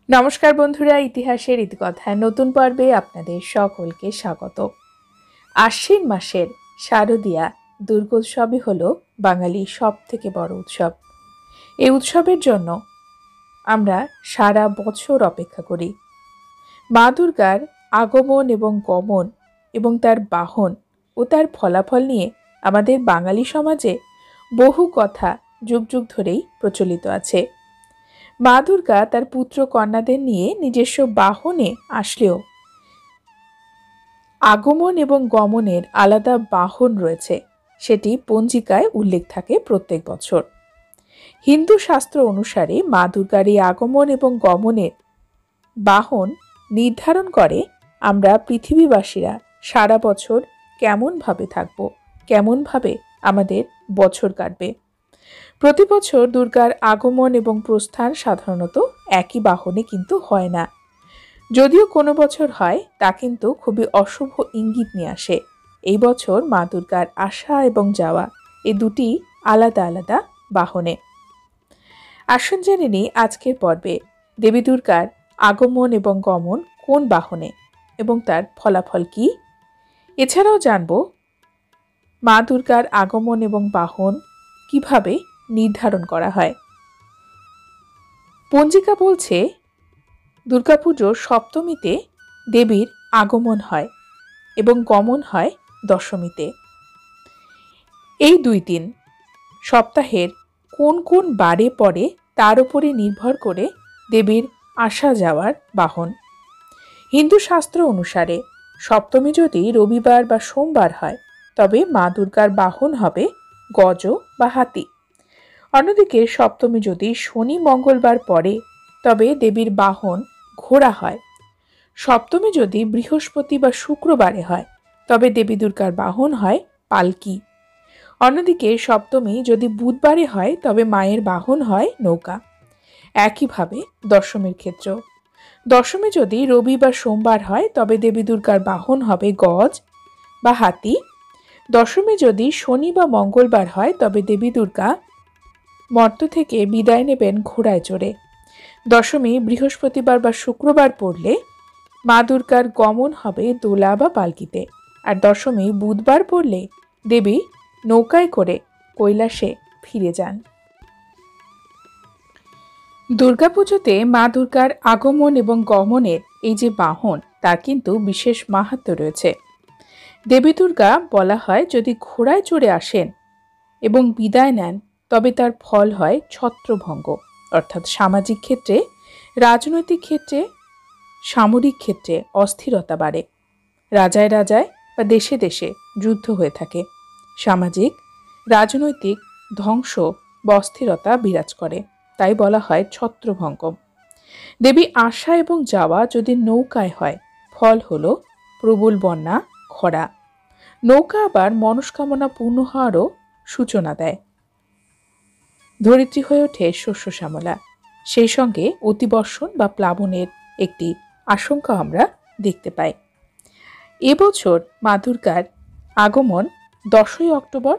নমস্কার বন্ধুরা, ইতিহাসের ইতিকথায় নতুন পর্বে আপনাদের সকলকে স্বাগত। আশ্বিন মাসের শারদীয়া দুর্গোৎসবই হলো বাঙালির সব থেকে বড় উৎসব। এই উৎসবের জন্য আমরা সারা বছর অপেক্ষা করি। মা দুর্গার আগমন এবং গমন এবং তার বাহন ও তার ফলাফল নিয়ে আমাদের বাঙালি সমাজে বহু কথা যুগ যুগ ধরেই প্রচলিত আছে। মা দুর্গা তার পুত্র কন্যাদের নিয়ে নিজস্ব বাহনে আসলেও আগমন এবং গমনের আলাদা বাহন রয়েছে, সেটি পঞ্জিকায় উল্লেখ থাকে প্রত্যেক বছর। হিন্দু শাস্ত্র অনুসারে মা দুর্গার এই আগমন এবং গমনের বাহন নির্ধারণ করে আমরা পৃথিবীবাসীরা সারা বছর কেমনভাবে থাকব, কেমনভাবে আমাদের বছর কাটবে। প্রতি বছর দুর্গার আগমন এবং প্রস্থান সাধারণত একই বাহনে কিন্তু হয় না। যদিও কোনো বছর হয়, তা কিন্তু খুবই অশুভ ইঙ্গিত নিয়ে আসে। এই বছর মা দুর্গার আসা এবং যাওয়া এই দুটি আলাদা আলাদা বাহনে। আসুন জেনে নিই আজকের পর্বে দেবী দুর্গার আগমন এবং গমন কোন বাহনে এবং তার ফলাফল কি। এছাড়াও জানব মা দুর্গার আগমন এবং বাহন কিভাবে নির্ধারণ করা হয়। পঞ্জিকা বলছে দুর্গাপুজোর সপ্তমীতে দেবীর আগমন হয় এবং গমন হয় দশমীতে। এই দুই দিন সপ্তাহের কোন কোন বারে পড়ে তার উপরে নির্ভর করে দেবীর আসা যাওয়ার বাহন। হিন্দু শাস্ত্র অনুসারে সপ্তমী যদি রবিবার বা সোমবার হয় তবে মা দুর্গার বাহন হবে গজ বা হাতি। অন্যদিকে সপ্তমী যদি শনি মঙ্গলবার পড়ে তবে দেবীর বাহন ঘোড়া হয়। সপ্তমী যদি বৃহস্পতি বা শুক্রবারে হয় তবে দেবী দুর্গার বাহন হয় পালকি। অন্যদিকে সপ্তমী যদি বুধবারে হয় তবে মায়ের বাহন হয় নৌকা। একইভাবে দশমীর ক্ষেত্রেও দশমী যদি রবি বা সোমবার হয় তবে দেবী দুর্গার বাহন হবে গজ বা হাতি। দশমী যদি শনি বা মঙ্গলবার হয় তবে দেবী দুর্গা মর্ত থেকে বিদায় নেবেন ঘোড়ায় চড়ে। দশমী বৃহস্পতিবার বা শুক্রবার পড়লে মা দুর্গার গমন হবে দোলা বা পালকিতে। আর দশমী বুধবার পড়লে দেবী নৌকায় করে কৈলাসে ফিরে যান। দুর্গাপুজোতে মা দুর্গার আগমন এবং গমনের এই যে বাহন, তার কিন্তু বিশেষ মাহাত্ম্য রয়েছে। দেবী দুর্গা বলা হয় যদি ঘোড়ায় চড়ে আসেন এবং বিদায় নেন তবে তার ফল হয় ছত্রভঙ্গ, অর্থাৎ সামাজিক ক্ষেত্রে, রাজনৈতিক ক্ষেত্রে, সামরিক ক্ষেত্রে অস্থিরতা বাড়ে। রাজায় রাজায় বা দেশে দেশে যুদ্ধ হয়ে থাকে। সামাজিক রাজনৈতিক ধ্বংস বা অস্থিরতা বিরাজ করে, তাই বলা হয় ছত্রভঙ্গ। দেবী আসা এবং যাওয়া যদি নৌকায় হয় ফল হলো প্রবল বন্যা, খরা। নৌকা আবার মনস্কামনা পূর্ণ হওয়ারও সূচনা দেয়। ধরিত্রী হয়ে ওঠে শস্য শ্যামলা। সেই সঙ্গে অতিবর্ষণ বা প্লাবনের একটি আশঙ্কা আমরা দেখতে পাই। এবছর মা দুর্গার আগমন 10ই অক্টোবর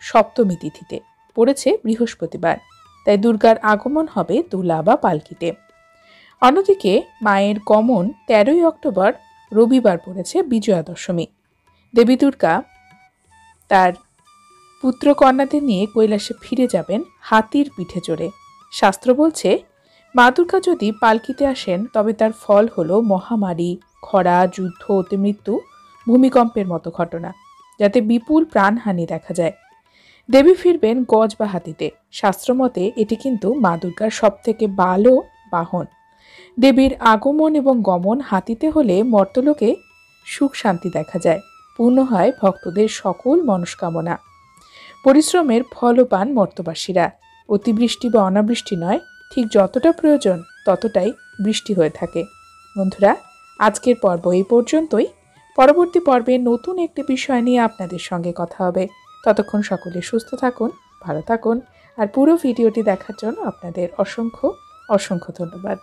সপ্তমী তিথিতে পড়েছে বৃহস্পতিবার, তাই দুর্গার আগমন হবে দোলা বা পালকিতে। অন্যদিকে মায়ের গমন 13ই অক্টোবর রবিবার পড়েছে বিজয়া দশমী। দেবী দুর্গা তার পুত্র কন্যাদের নিয়ে কৈলাসে ফিরে যাবেন হাতির পিঠে চড়ে। শাস্ত্র বলছে মা দুর্গা যদি পালকিতে আসেন তবে তার ফল হলো মহামারী, খরা, যুদ্ধ, অতিমৃত্যু, ভূমিকম্পের মতো ঘটনা, যাতে বিপুল প্রাণহানি দেখা যায়। দেবী ফিরবেন গজ বা হাতিতে। শাস্ত্রমতে এটি কিন্তু মা দুর্গার সব থেকে ভালো বাহন। দেবীর আগমন এবং গমন হাতিতে হলে মর্তলোকে সুখ শান্তি দেখা যায়, পূর্ণ হয় ভক্তদের সকল মনস্কামনা। পরিশ্রমের ফলও পান মর্তবাসীরা। অতিবৃষ্টি বা অনাবৃষ্টি নয়, ঠিক যতটা প্রয়োজন ততটাই বৃষ্টি হয়ে থাকে। বন্ধুরা, আজকের পর্ব এই পর্যন্তই। পরবর্তী পর্বে নতুন একটি বিষয় নিয়ে আপনাদের সঙ্গে কথা হবে। ততক্ষণ সকলে সুস্থ থাকুন, ভালো থাকুন। আর পুরো ভিডিওটি দেখার জন্য আপনাদের অসংখ্য অসংখ্য ধন্যবাদ।